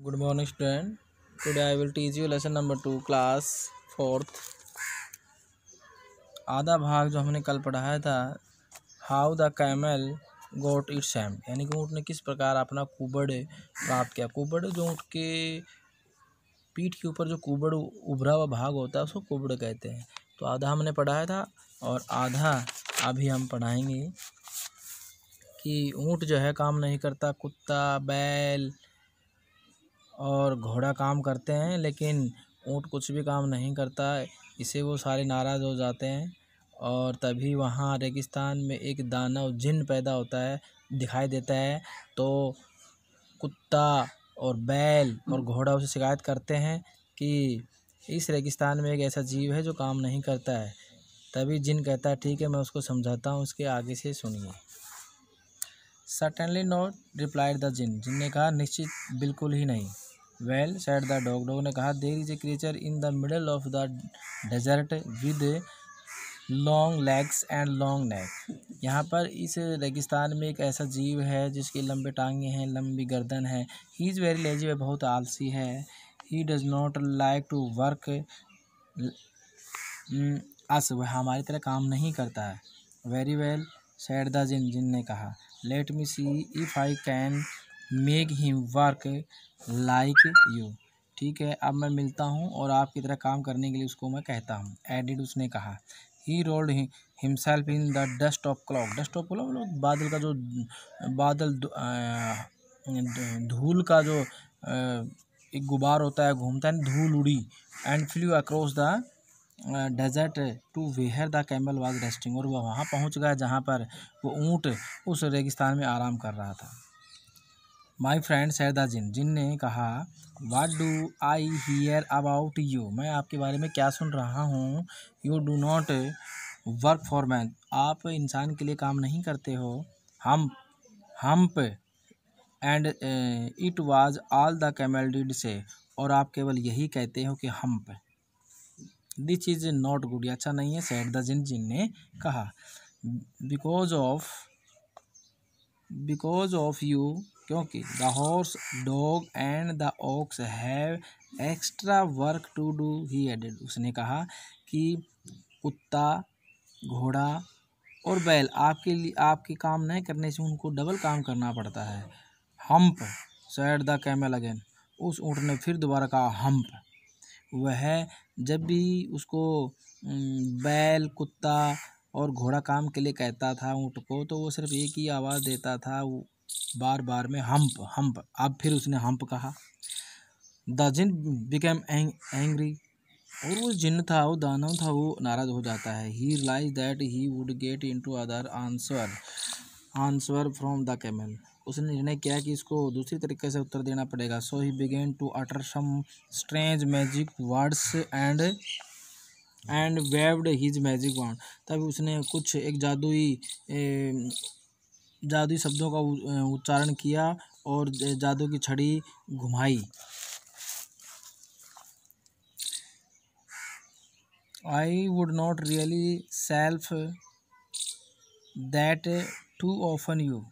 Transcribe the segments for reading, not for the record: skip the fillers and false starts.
Good morning, student. Today I will teach you lesson number 2, class 4th. आधा भाग जो हमने कल पढ़ाया था, how the camel got its hump, यानी कि ऊँट ने किस प्रकार अपना कुबड़ प्राप्त किया। कुबड़ जो ऊँट के पीठ के ऊपर जो कुबड़ उभरा हुआ भाग होता है उसको कुबड़ कहते हैं। तो आधा हमने पढ़ाया था और आधा अभी हम पढ़ाएंगे कि ऊँट जो है काम नहीं करता, कुत्ता, बैल और घोड़ा काम करते हैं, लेकिन ऊँट कुछ भी काम नहीं करता। इसे वो सारे नाराज़ हो जाते हैं और तभी वहाँ रेगिस्तान में एक दानव जिन पैदा होता है, दिखाई देता है। तो कुत्ता और बैल और घोड़ा उसे शिकायत करते हैं कि इस रेगिस्तान में एक ऐसा जीव है जो काम नहीं करता है। तभी जिन कहता है ठीक है, मैं उसको समझाता हूँ, उसके आगे से सुनिए। सर्टेनली नॉट, रिप्लाइड द जिन, जिन ने कहा निश्चित बिल्कुल ही नहीं। Well said the dog, dog ने कहा there is a creature in the middle of the desert with long legs and long neck, यहाँ पर इस रेगिस्तान में एक ऐसा जीव है जिसकी लंबे टांगे हैं, लंबी गर्दन है। ही इज़ वेरी लेजी, वह बहुत आलसी है। He does not like to work us, वह हमारी तरह काम नहीं करता है। वेरी वेल सेड द जिन, जिन ने कहा let me see if I can make him work like you, ठीक है, अब मैं मिलता हूँ और आपकी तरह काम करने के लिए उसको मैं कहता हूँ। एडिड, उसने कहा। He rolled himself in the dust of cloud, dust of cloud मतलब बादल का जो धूल का जो एक गुबार होता है, घूमता है, धूल उड़ी। And flew across the desert to where the camel was resting, और वह वहाँ पहुँच गया जहाँ पर वो ऊँट उस रेगिस्तान में आराम कर रहा था। माई फ्रेंड सेड द जिन, जिन ने कहा what do I hear about you, मैं आपके बारे में क्या सुन रहा हूँ। You do not work for man, आप इंसान के लिए काम नहीं करते हो। Hump and it was all the camel did से, और आप केवल यही कहते हो कि hump. This is not good, अच्छा नहीं है। सेड द जिन, जिन ने कहा बिकॉज ऑफ यू, क्योंकि the horse, dog and the ox have extra work to do, he added, उसने कहा कि कुत्ता, घोड़ा और बैल आपके काम नहीं करने से उनको डबल काम करना पड़ता है। Hump said the camel again, उस ऊँट ने फिर दोबारा कहा हम्प। वह जब भी उसको बैल, कुत्ता और घोड़ा काम के लिए कहता था ऊँट को, तो वो सिर्फ एक ही आवाज़ देता था, वो बार बार में हम्प हम्प। अब फिर उसने हम्प कहा। द जिन बिकेम एंग्री, और वो जिन था, वो दानव था, वो नाराज़ हो जाता है। He realize that he would get into other answer from the camel, उसने निर्णय किया कि इसको दूसरी तरीके से उत्तर देना पड़ेगा। So he began to utter some strange magic words and waved his magic wand, तभी उसने कुछ एक जादुई शब्दों का उच्चारण किया और जादू की छड़ी घुमाई। I would not really self that to often you,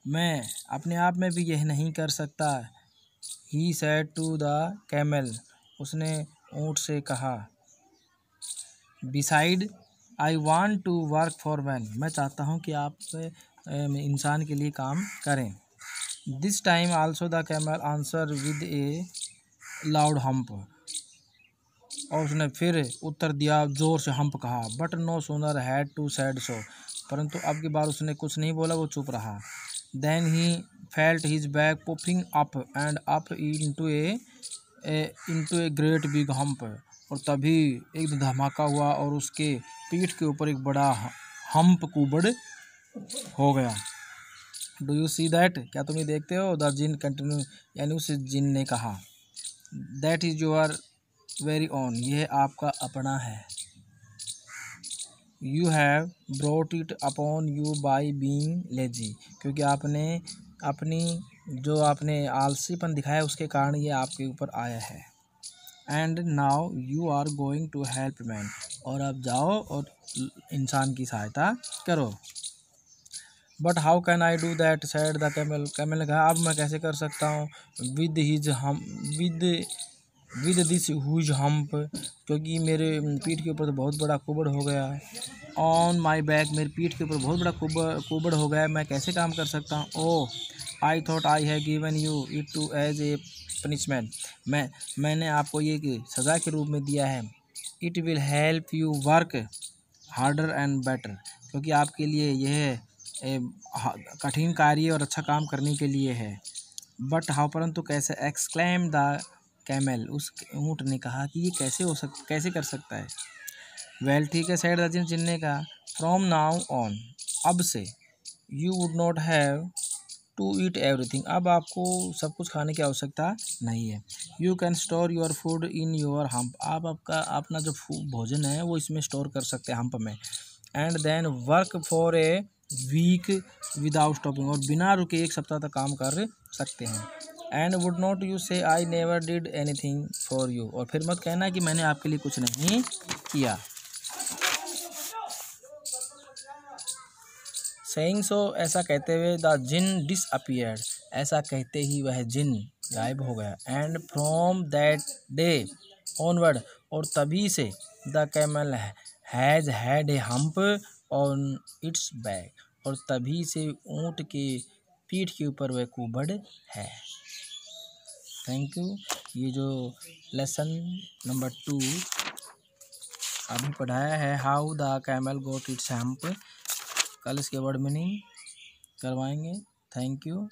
मैं अपने आप में भी यह नहीं कर सकता। He said to the camel, उसने ऊँट से कहा। Beside I want to work for man, मैं चाहता हूँ कि आप इंसान के लिए काम करें। This time also the camel answer with a loud hump, और उसने फिर उत्तर दिया, जोर से हम्प कहा। But no sooner had to said so, परंतु अब की बार उसने कुछ नहीं बोला, वो चुप रहा। Then he felt his back puffing up and up into a great big hump, और तभी एक धमाका हुआ और उसके पीठ के ऊपर एक बड़ा हम्प कुबड़ हो गया। डू यू सी दैट, क्या तुम ये देखते हो। द जिन कंटिन्यू, यानी उस जिन ने कहा that is your very own, यह आपका अपना है। You have brought it upon you by being lazy, क्योंकि आपने आलसीपन दिखाया उसके कारण ये आपके ऊपर आया है। And now you are going to help man, और अब जाओ और इंसान की सहायता करो। But how can I do that said the camel. Camel ने कहा अब मैं कैसे कर सकता हूँ with his hump with this whose hump, क्योंकि मेरे पीठ के ऊपर तो बहुत बड़ा कुबड़ हो गया है। ऑन माई बैक, मेरी पीठ के ऊपर बहुत बड़ा कुबड़ हो गया है, मैं कैसे काम कर सकता हूँ। Oh I thought I have given you it to as a punishment, मैंने आपको ये कि सज़ा के रूप में दिया है। It will help you work harder and better, क्योंकि आपके लिए यह कठिन कार्य और अच्छा काम करने के लिए है। बट हाउ, परंतु कैसे, एक्सक्लेम द कैमल, उस ऊँट ने कहा कि ये कैसे कर सकता है। वेल ठीक है, सेड द जिन, जिन ने कहा फ्रॉम नाउ ऑन, अब से, you would not have to eat everything, अब आपको सब कुछ खाने की आवश्यकता नहीं है। You can store your food in your hump, आप आपका अपना जो भोजन है वो इसमें स्टोर कर सकते हैं, हम्प में। And then work for a week without stopping, और बिना रुके 1 सप्ताह तक काम कर सकते हैं। एंड वुड नॉट यू से I never did anything for you, और फिर मत कहना कि मैंने आपके लिए कुछ नहीं किया। सेइंग सो, ऐसा कहते हुए द जिन डिसअपियर्ड, ऐसा कहते ही वह जिन गायब हो गया। And from that day onward, और तभी से the camel has had a hump on it's back, और तभी से ऊँट के पीठ के ऊपर वह कुबड़ है। Thank you. ये जो लेसन नंबर 2 अभी पढ़ाया है, how the camel got its hump, कल इसके वर्ड मीनिंग करवाएंगे। Thank you.